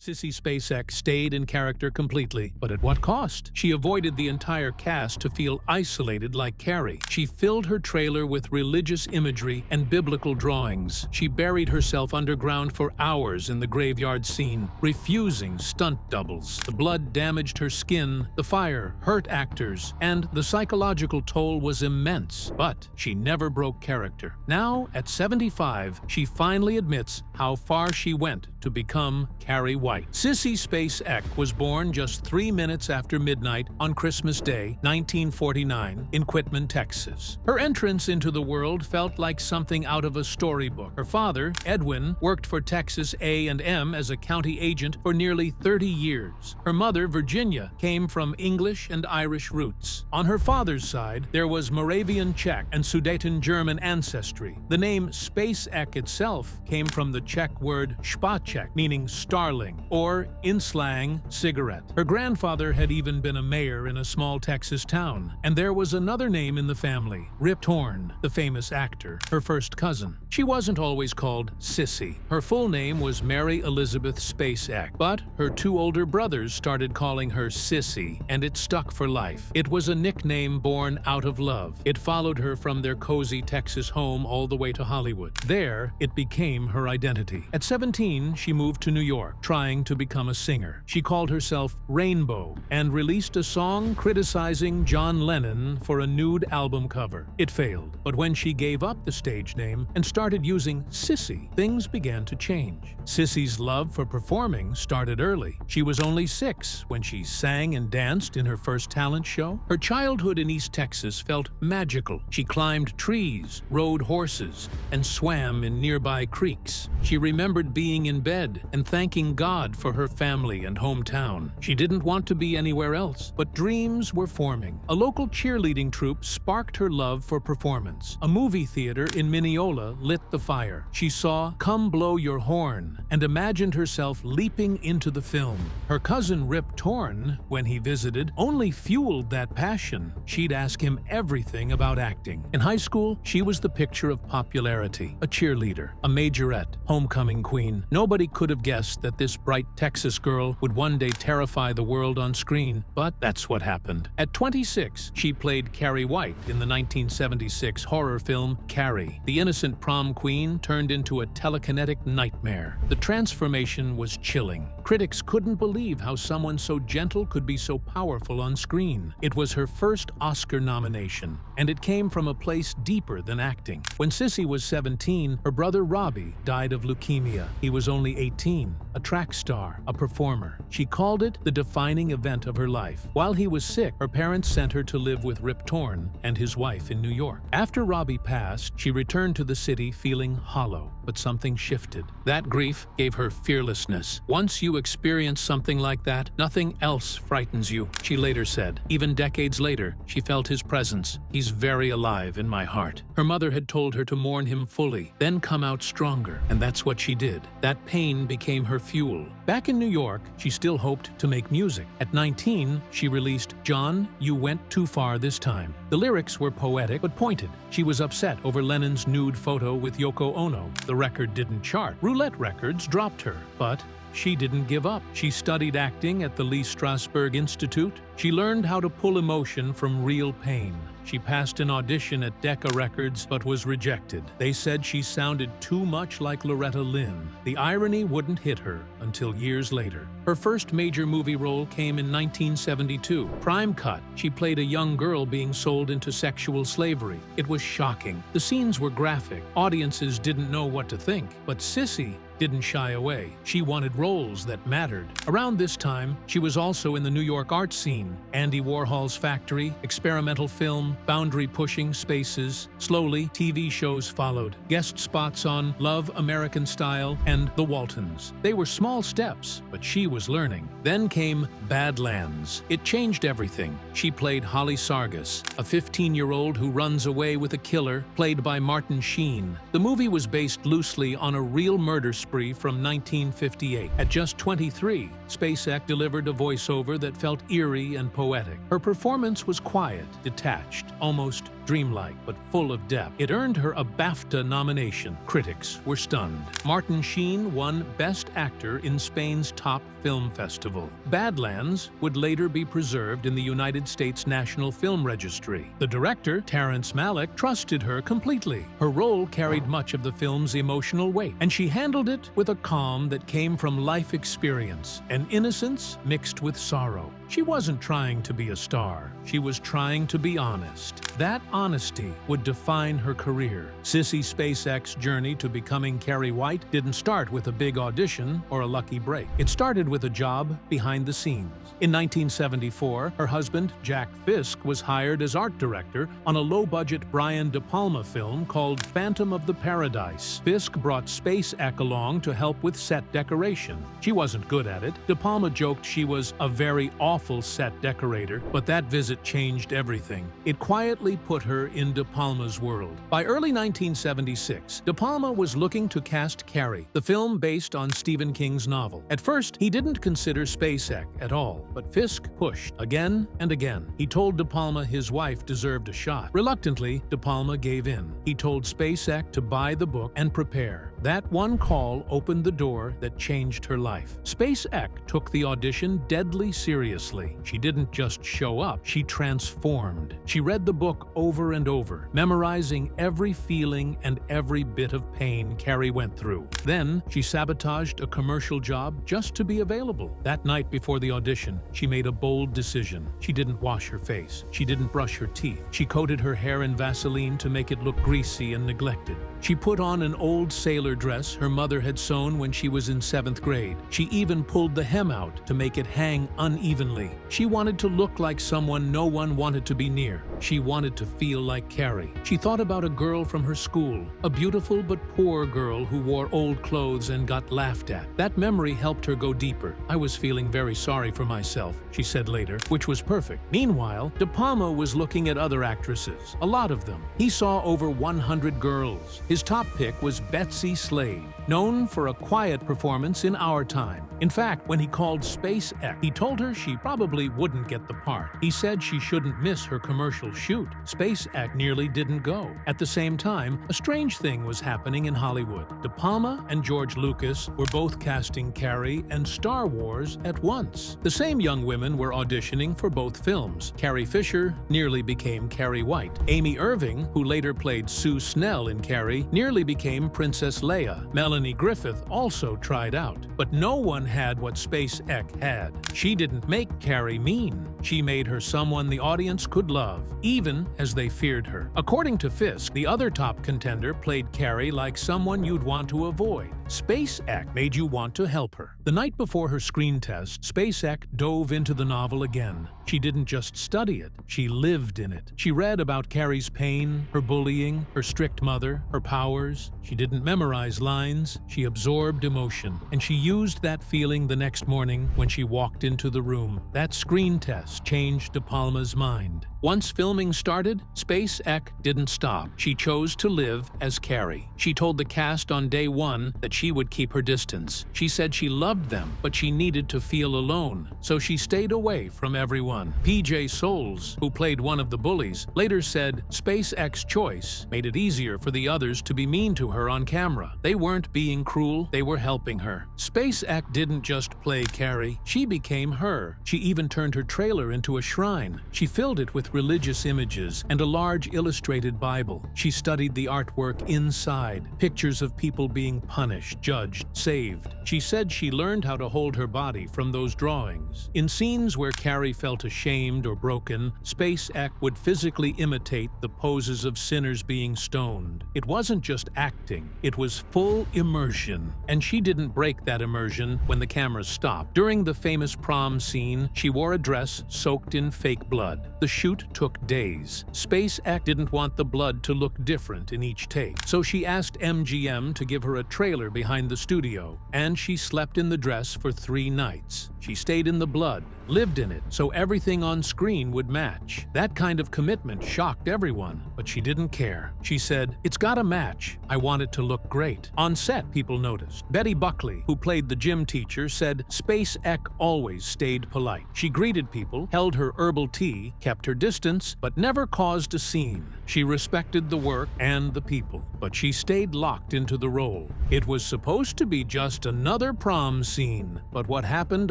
Sissy Spacek stayed in character completely, but at what cost? She avoided the entire cast to feel isolated like Carrie. She filled her trailer with religious imagery and biblical drawings. She buried herself underground for hours in the graveyard scene, refusing stunt doubles. The blood damaged her skin, the fire hurt actors, and the psychological toll was immense. But she never broke character. Now, at 75, she finally admits how far she went to become Carrie White. Sissy Spacek was born just 3 minutes after midnight on Christmas Day, 1949, in Quitman, Texas. Her entrance into the world felt like something out of a storybook. Her father, Edwin, worked for Texas A&M as a county agent for nearly 30 years. Her mother, Virginia, came from English and Irish roots. On her father's side, there was Moravian Czech and Sudeten German ancestry. The name Spacek itself came from the Czech word Spacek, meaning starling, or, in slang, cigarette. Her grandfather had even been a mayor in a small Texas town. And there was another name in the family, Rip Torn, the famous actor, her first cousin. She wasn't always called Sissy. Her full name was Mary Elizabeth Spacek, but her 2 older brothers started calling her Sissy, and it stuck for life. It was a nickname born out of love. It followed her from their cozy Texas home all the way to Hollywood. There, it became her identity. At 17, she moved to New York, trying to become a singer. She called herself Rainbow and released a song criticizing John Lennon for a nude album cover. It failed, but when she gave up the stage name and started using Sissy, things began to change. Sissy's love for performing started early. She was only 6 when she sang and danced in her first talent show. Her childhood in East Texas felt magical. She climbed trees, rode horses, and swam in nearby creeks. She remembered being in bed and thanking God for her family and hometown. She didn't want to be anywhere else, but dreams were forming. A local cheerleading troupe sparked her love for performance. A movie theater in Mineola lit the fire. She saw Come Blow Your Horn and imagined herself leaping into the film. Her cousin Rip Torn, when he visited, only fueled that passion. She'd ask him everything about acting. In high school, she was the picture of popularity, a cheerleader, a majorette, homecoming queen. Nobody could have guessed that this bright Texas girl would one day terrify the world on screen, but that's what happened. At 26, she played Carrie White in the 1976 horror film Carrie. The innocent prom queen turned into a telekinetic nightmare. The transformation was chilling. Critics couldn't believe how someone so gentle could be so powerful on screen. It was her first Oscar nomination, and it came from a place deeper than acting. When Sissy was 17, her brother Robbie died of leukemia. He was only 18, a track star, a performer. She called it the defining event of her life. While he was sick, her parents sent her to live with Rip Torn and his wife in New York. After Robbie passed, she returned to the city feeling hollow, but something shifted. That grief gave her fearlessness. Once you experience something like that, nothing else frightens you, she later said. Even decades later, she felt his presence. He's very alive in my heart. Her mother had told her to mourn him fully, then come out stronger, and that's what she did. That pain became her fuel. Back in New York, she still hoped to make music. At 19, she released John, You Went Too Far This Time. The lyrics were poetic but pointed. She was upset over Lennon's nude photo with Yoko Ono. The record didn't chart. Roulette Records dropped her, but she didn't give up. She studied acting at the Lee Strasberg Institute. She learned how to pull emotion from real pain. She passed an audition at Decca Records but was rejected. They said she sounded too much like Loretta Lynn. The irony wouldn't hit her until years later. Her first major movie role came in 1972, Prime Cut. She played a young girl being sold into sexual slavery. It was shocking. The scenes were graphic. Audiences didn't know what to think, but Sissy didn't shy away. She wanted roles that mattered. Around this time, she was also in the New York art scene. Andy Warhol's Factory, experimental film, boundary-pushing spaces. Slowly, TV shows followed. Guest spots on Love, American Style, and The Waltons. They were small steps, but she was learning. Then came Badlands. It changed everything. She played Holly Sargis, a 15-year-old who runs away with a killer, played by Martin Sheen. The movie was based loosely on a real murder spree from 1958. At just 23, Spacek delivered a voiceover that felt eerie and poetic. Her performance was quiet, detached, almost dreamlike but full of depth. It earned her a BAFTA nomination. Critics were stunned. Martin Sheen won Best Actor in Spain's top film festival. Badlands would later be preserved in the United States National Film Registry. The director, Terrence Malick, trusted her completely. Her role carried much of the film's emotional weight, and she handled it with a calm that came from life experience, an innocence mixed with sorrow. She wasn't trying to be a star. She was trying to be honest. That honesty would define her career. Sissy Spacek's journey to becoming Carrie White didn't start with a big audition or a lucky break. It started with a job behind the scenes. In 1974, her husband, Jack Fisk, was hired as art director on a low-budget Brian De Palma film called Phantom of the Paradise. Fisk brought Spacek along to help with set decoration. She wasn't good at it. De Palma joked she was a very awful set decorator, but that visit changed everything. It quietly put her in De Palma's world. By early 1976, De Palma was looking to cast Carrie, the film based on Stephen King's novel. At first, he didn't consider Spacek at all, but Fisk pushed again and again. He told De Palma his wife deserved a shot. Reluctantly, De Palma gave in. He told Spacek to buy the book and prepare. That one call opened the door that changed her life. Spacek took the audition deadly seriously. She didn't just show up, she transformed. She read the book over and over, memorizing every feeling and every bit of pain Carrie went through. Then, she sabotaged a commercial job just to be available. That night before the audition, she made a bold decision. She didn't wash her face. She didn't brush her teeth. She coated her hair in Vaseline to make it look greasy and neglected. She put on an old sailor dress her mother had sewn when she was in 7th grade. She even pulled the hem out to make it hang unevenly. She wanted to look like someone no one wanted to be near. She wanted to feel like Carrie. She thought about a girl from her school, a beautiful but poor girl who wore old clothes and got laughed at. That memory helped her go deeper. I was feeling very sorry for myself, she said later, which was perfect. Meanwhile, De Palma was looking at other actresses, a lot of them. He saw over 100 girls. His top pick was Betsy Slade, known for a quiet performance in our time. In fact, when he called Spacek, he told her she probably wouldn't get the part. He said she shouldn't miss her commercial shoot. Spacek nearly didn't go. At the same time, a strange thing was happening in Hollywood. De Palma and George Lucas were both casting Carrie and Star Wars at once. The same young women were auditioning for both films. Carrie Fisher nearly became Carrie White. Amy Irving, who later played Sue Snell in Carrie, nearly became Princess Leia. Melanie Griffith also tried out, but no one had what Spacek had. She didn't make Carrie mean. She made her someone the audience could love, even as they feared her. According to Fisk, the other top contender played Carrie like someone you'd want to avoid. Spacek made you want to help her. The night before her screen test, Spacek dove into the novel again. She didn't just study it, she lived in it. She read about Carrie's pain, her bullying, her strict mother, her powers. She didn't memorize lines, she absorbed emotion. And she used that feeling the next morning when she walked into the room. That screen test changed De Palma's mind. Once filming started, Spacek didn't stop. She chose to live as Carrie. She told the cast on day one that she would keep her distance. She said she loved them, but she needed to feel alone, so she stayed away from everyone. PJ Soles, who played one of the bullies, later said Spacek's choice made it easier for the others to be mean to her on camera. They weren't being cruel, they were helping her. Spacek didn't just play Carrie, she became her. She even turned her trailer into a shrine. She filled it with religious images and a large illustrated Bible. She studied the artwork inside, pictures of people being punished, judged, saved. She said she learned how to hold her body from those drawings. In scenes where Carrie felt ashamed or broken, Spacek would physically imitate the poses of sinners being stoned. It wasn't just acting, it was full immersion. And she didn't break that immersion when the camera stopped. During the famous prom scene, she wore a dress soaked in fake blood. The shoot took days. Spacek didn't want the blood to look different in each take, so she asked MGM to give her a trailer behind the studio, and she slept in the dress for 3 nights. She stayed in the blood, lived in it, so everything on screen would match. That kind of commitment shocked everyone, but she didn't care. She said, "It's gotta match. I want it to look great." On set, people noticed. Betty Buckley, who played the gym teacher, said Spacek always stayed polite. She greeted people, held her herbal tea, kept her distance, but never caused a scene. She respected the work and the people, but she stayed locked into the role. It was supposed to be just another prom scene, but what happened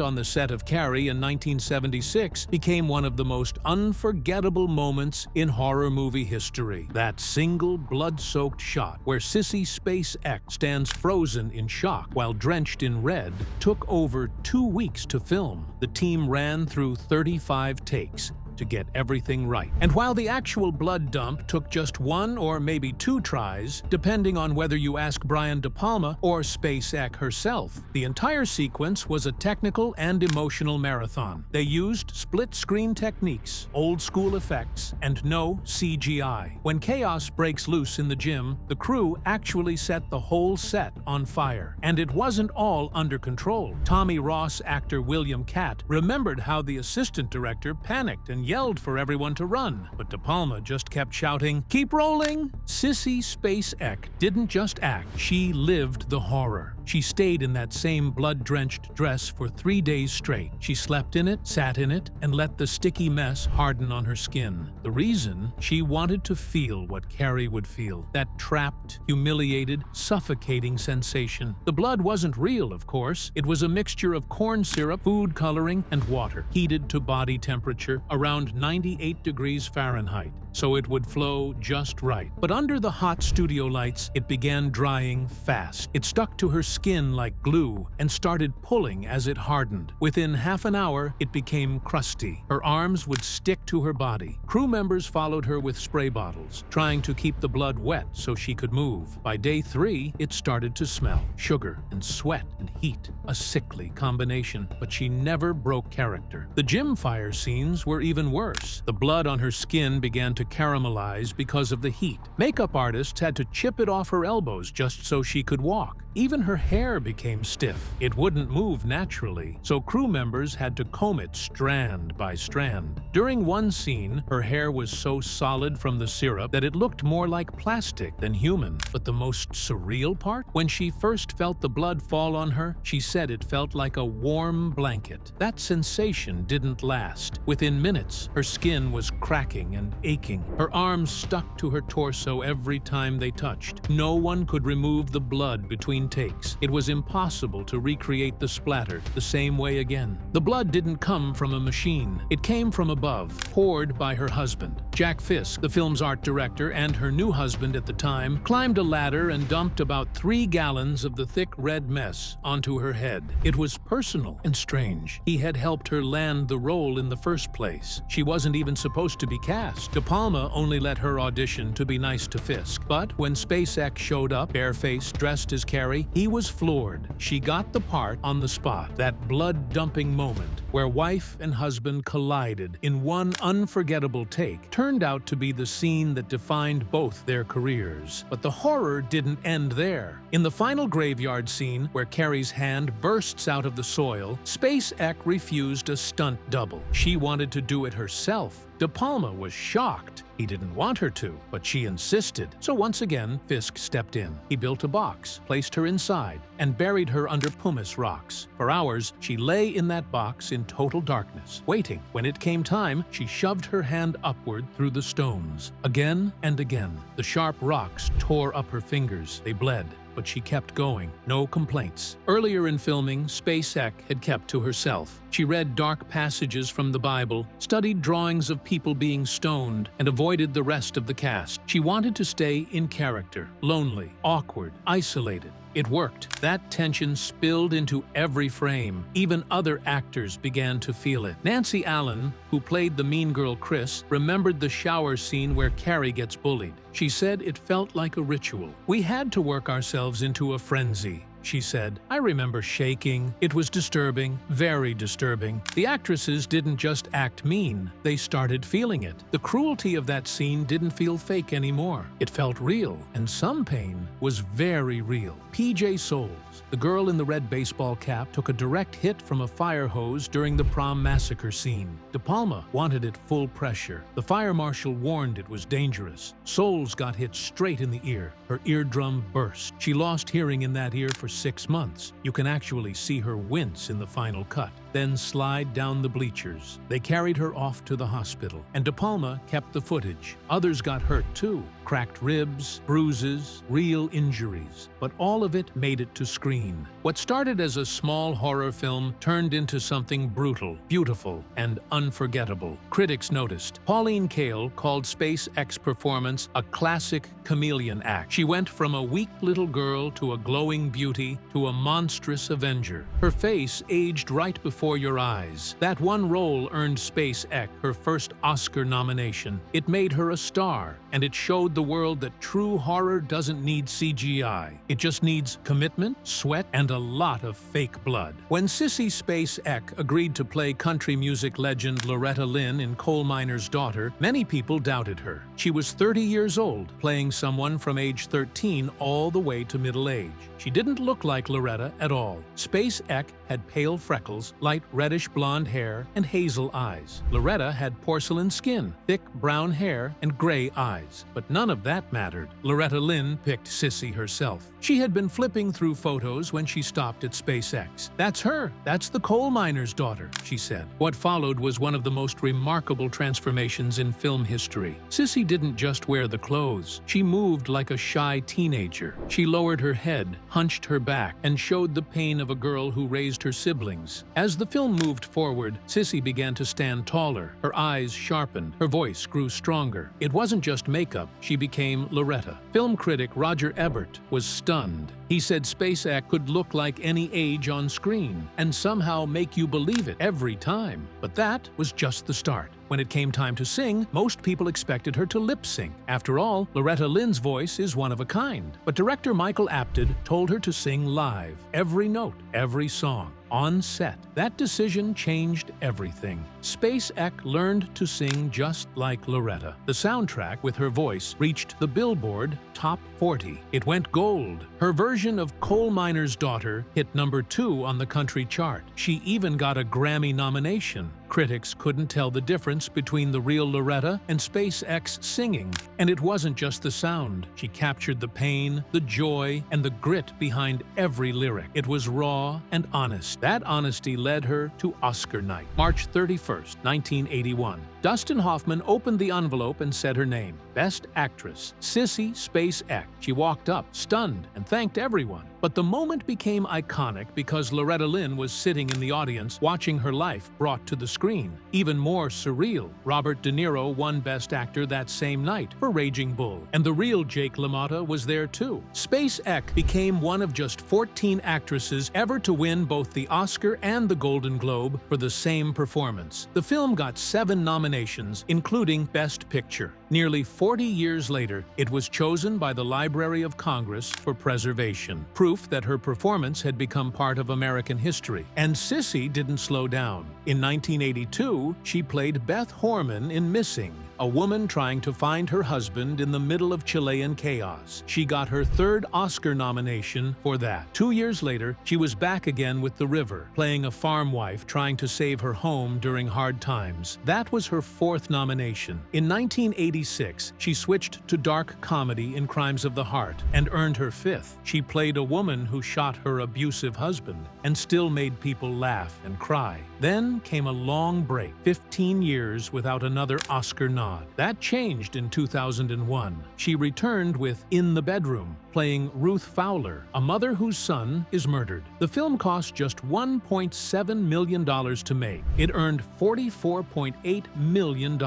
on the set of Carrie in 1976 became one of the most unforgettable moments in horror movie history. That single blood-soaked shot where Sissy Spacek stands frozen in shock while drenched in red took over 2 weeks to film. The team ran through 35 takes to get everything right. And while the actual blood dump took just 1 or maybe 2 tries, depending on whether you ask Brian De Palma or Spacek herself, the entire sequence was a technical and emotional marathon. They used split-screen techniques, old-school effects, and no CGI. When chaos breaks loose in the gym, the crew actually set the whole set on fire. And it wasn't all under control. Tommy Ross actor William Catt remembered how the assistant director panicked and yelled for everyone to run, but De Palma just kept shouting, "Keep rolling!" Sissy Spacek didn't just act, she lived the horror. She stayed in that same blood-drenched dress for 3 days straight. She slept in it, sat in it, and let the sticky mess harden on her skin. The reason? She wanted to feel what Carrie would feel, that trapped, humiliated, suffocating sensation. The blood wasn't real, of course. It was a mixture of corn syrup, food coloring, and water, heated to body temperature around 98 degrees Fahrenheit, so it would flow just right. But under the hot studio lights, it began drying fast. It stuck to her skin like glue and started pulling as it hardened. Within half an hour, it became crusty. Her arms would stick to her body. Crew members followed her with spray bottles, trying to keep the blood wet so she could move. By day 3, it started to smell. Sugar and sweat and heat. A sickly combination, but she never broke character. The gym fire scenes were even worse. The blood on her skin began to caramelize because of the heat. Makeup artists had to chip it off her elbows just so she could walk. Even her hair became stiff. It wouldn't move naturally, so crew members had to comb it strand by strand. During one scene, her hair was so solid from the syrup that it looked more like plastic than human. But the most surreal part? When she first felt the blood fall on her, she said it felt like a warm blanket. That sensation didn't last. Within minutes, her skin was cracking and aching. Her arms stuck to her torso every time they touched. No one could remove the blood between takes. It was impossible to recreate the splatter the same way again. The blood didn't come from a machine. It came from above, poured by her husband. Jack Fisk, the film's art director and her new husband at the time, climbed a ladder and dumped about 3 gallons of the thick red mess onto her head. It was personal and strange. He had helped her land the role in the first place. She wasn't even supposed to be cast. De Palma only let her audition to be nice to Fisk. But when Spacek showed up, barefaced, dressed as Carrie, he was floored. She got the part on the spot. That blood-dumping moment where wife and husband collided in one unforgettable take turned out to be the scene that defined both their careers. But the horror didn't end there. In the final graveyard scene, where Carrie's hand bursts out of the soil, Spacek refused a stunt double. She wanted to do it herself. De Palma was shocked. He didn't want her to, but she insisted. So once again, Fisk stepped in. He built a box, placed her inside, and buried her under pumice rocks. For hours, she lay in that box in total darkness, waiting. When it came time, she shoved her hand upward through the stones. Again and again, the sharp rocks tore up her fingers. They bled. But she kept going. No complaints. Earlier in filming, Spacek had kept to herself. She read dark passages from the Bible, studied drawings of people being stoned, and avoided the rest of the cast. She wanted to stay in character, lonely, awkward, isolated. It worked. That tension spilled into every frame. Even other actors began to feel it. Nancy Allen, who played the mean girl Chris, remembered the shower scene where Carrie gets bullied. She said it felt like a ritual. "We had to work ourselves into a frenzy," she said. "I remember shaking. It was disturbing, very disturbing. The actresses didn't just act mean, they started feeling it. The cruelty of that scene didn't feel fake anymore. It felt real, and some pain was very real." PJ Soul. The girl in the red baseball cap took a direct hit from a fire hose during the prom massacre scene. De Palma wanted it full pressure. The fire marshal warned it was dangerous. Souls got hit straight in the ear. Her eardrum burst. She lost hearing in that ear for 6 months. You can actually see her wince in the final cut, then slide down the bleachers. They carried her off to the hospital, and De Palma kept the footage. Others got hurt too. Cracked ribs, bruises, real injuries. But all of it made it to screen. What started as a small horror film turned into something brutal, beautiful, and unforgettable. Critics noticed. Pauline Kael called Spacek's performance a classic chameleon act. She went from a weak little girl to a glowing beauty to a monstrous avenger. Her face aged right before your eyes. That one role earned Spacek her first Oscar nomination. It made her a star, and it showed the world that true horror doesn't need CGI. It just needs commitment, sweat, and a lot of fake blood. When Sissy Spacek agreed to play country music legend Loretta Lynn in Coal Miner's Daughter, many people doubted her. She was 30 years old, playing someone from age 13 all the way to middle age. She didn't look like Loretta at all. Spacek had pale freckles, light reddish blonde hair, and hazel eyes. Loretta had porcelain skin, thick brown hair, and gray eyes. But none of that mattered. Loretta Lynn picked Sissy herself. She had been flipping through photos when she stopped at Spacek. "That's her. That's the coal miner's daughter," she said. What followed was one of the most remarkable transformations in film history. Sissy didn't just wear the clothes. She moved like a shy teenager. She lowered her head, hunched her back, and showed the pain of a girl who raised her siblings. As the film moved forward, Sissy began to stand taller. Her eyes sharpened. Her voice grew stronger. It wasn't just makeup. She became Loretta. Film critic Roger Ebert was stunned. He said Spacek could look like any age on screen and somehow make you believe it every time. But that was just the start. When it came time to sing, most people expected her to lip-sync. After all, Loretta Lynn's voice is one of a kind. But director Michael Apted told her to sing live, every note, every song, on set. That decision changed everything. Spacek learned to sing just like Loretta. The soundtrack, with her voice, reached the Billboard Top 40. It went gold. Her version of Coal Miner's Daughter hit #2 on the country chart. She even got a Grammy nomination. Critics couldn't tell the difference between the real Loretta and Spacek's singing. And it wasn't just the sound. She captured the pain, the joy, and the grit behind every lyric. It was raw and honest. That honesty led her to Oscar night, March 31st, 1981. Dustin Hoffman opened the envelope and said her name, Best Actress, Sissy Spacek. She walked up, stunned, and thanked everyone. But the moment became iconic because Loretta Lynn was sitting in the audience watching her life brought to the screen. Even more surreal, Robert De Niro won Best Actor that same night for Raging Bull, and the real Jake LaMotta was there too. Spacek became one of just 14 actresses ever to win both the Oscar and the Golden Globe for the same performance. The film got 7 nominations, including Best Picture. Nearly 40 years later, it was chosen by the Library of Congress for preservation, proof that her performance had become part of American history. And Sissy didn't slow down. In 1982, she played Beth Horman in Missing, a woman trying to find her husband in the middle of Chilean chaos. She got her 3rd Oscar nomination for that. 2 years later, she was back again with The River, playing a farm wife trying to save her home during hard times. That was her 4th nomination. In 1986, she switched to dark comedy in Crimes of the Heart and earned her 5th. She played a woman who shot her abusive husband and still made people laugh and cry. Then came a long break, 15 years without another Oscar nod. That changed in 2001. She returned with In the Bedroom, playing Ruth Fowler, a mother whose son is murdered. The film cost just $1.7 million to make. It earned $44.8 million.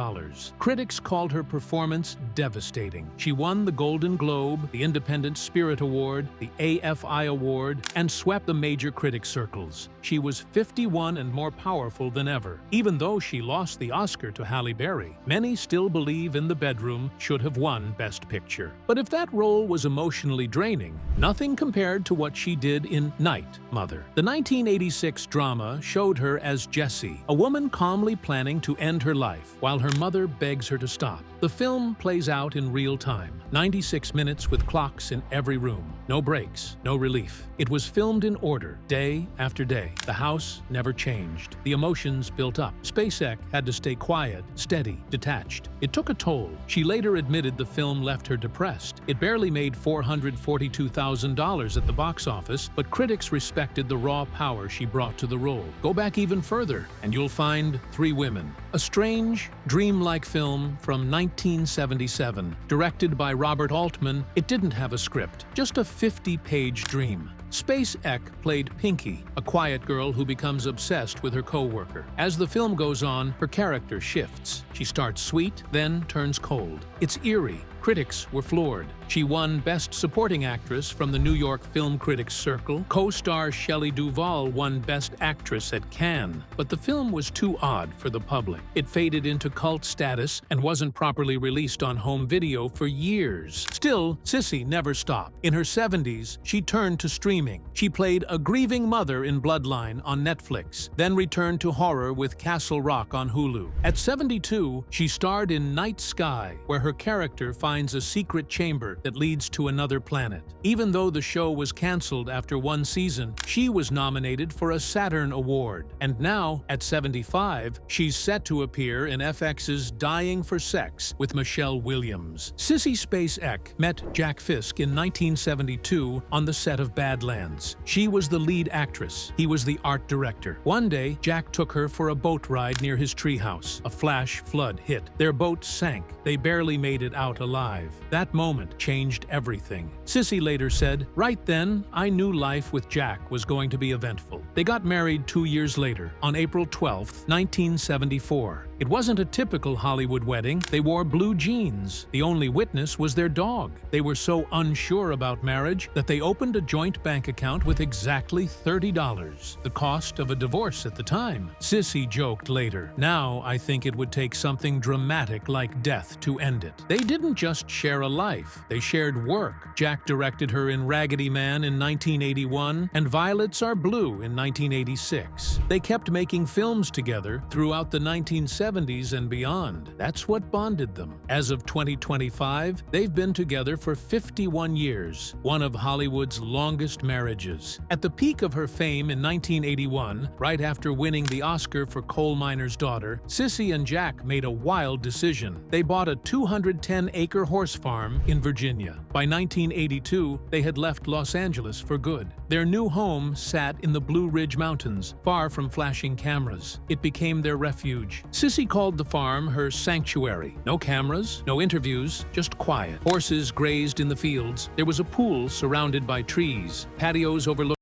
Critics called her performance devastating. She won the Golden Globe, the Independent Spirit Award, the AFI Award, and swept the major critic circles. She was 51 and more powerful than ever. Even though she lost the Oscar to Halle Berry, many still Still Believe in the Bedroom should have won Best Picture. But if that role was emotionally draining, nothing compared to what she did in Night, Mother. The 1986 drama showed her as Jessie, a woman calmly planning to end her life, while her mother begs her to stop. The film plays out in real time, 96 minutes with clocks in every room. No breaks, no relief. It was filmed in order, day after day. The house never changed. The emotions built up. Spacek had to stay quiet, steady, detached. It took a toll. She later admitted the film left her depressed. It barely made $442,000 at the box office, but critics respected the raw power she brought to the role. Go back even further, and you'll find Three Women, a strange, dreamlike film from 1977. Directed by Robert Altman, it didn't have a script, just a 50-page dream. Spacek played Pinky, a quiet girl who becomes obsessed with her co-worker. As the film goes on, her character shifts. She starts sweet, then turns cold. It's eerie. Critics were floored. She won Best Supporting Actress from the New York Film Critics Circle. Co-star Shelley Duvall won Best Actress at Cannes, but the film was too odd for the public. It faded into cult status and wasn't properly released on home video for years. Still, Sissy never stopped. In her 70s, she turned to streaming. She played a grieving mother in Bloodline on Netflix, then returned to horror with Castle Rock on Hulu. At 72, she starred in Night Sky, where her character finds a secret chamber that leads to another planet. Even though the show was canceled after one season, she was nominated for a Saturn Award. And now, at 75, she's set to appear in FX's Dying for Sex with Michelle Williams. Sissy Spacek met Jack Fisk in 1972 on the set of Badlands. She was the lead actress. He was the art director. One day, Jack took her for a boat ride near his treehouse. A flash flood hit. Their boat sank. They barely made it out alive. That moment changed everything. Sissy later said, "Right then, I knew life with Jack was going to be eventful." They got married 2 years later, on April 12, 1974. It wasn't a typical Hollywood wedding. They wore blue jeans. The only witness was their dog. They were so unsure about marriage that they opened a joint bank account with exactly $30, the cost of a divorce at the time. Sissy joked later, "Now I think it would take something dramatic like death to end it." They didn't just share a life, they shared work. Jack directed her in Raggedy Man in 1981 and Violets Are Blue in 1986. They kept making films together throughout the 1970s and beyond. That's what bonded them. As of 2025, they've been together for 51 years, one of Hollywood's longest marriages. At the peak of her fame in 1981, right after winning the Oscar for Coal Miner's Daughter, Sissy and Jack made a wild decision. They bought a 210-acre horse farm in Virginia. By 1982, they had left Los Angeles for good. Their new home sat in the Blue Ridge Mountains, far from flashing cameras. It became their refuge. Sissy called the farm her sanctuary. No cameras, no interviews, just quiet. Horses grazed in the fields. There was a pool surrounded by trees, patios overlooking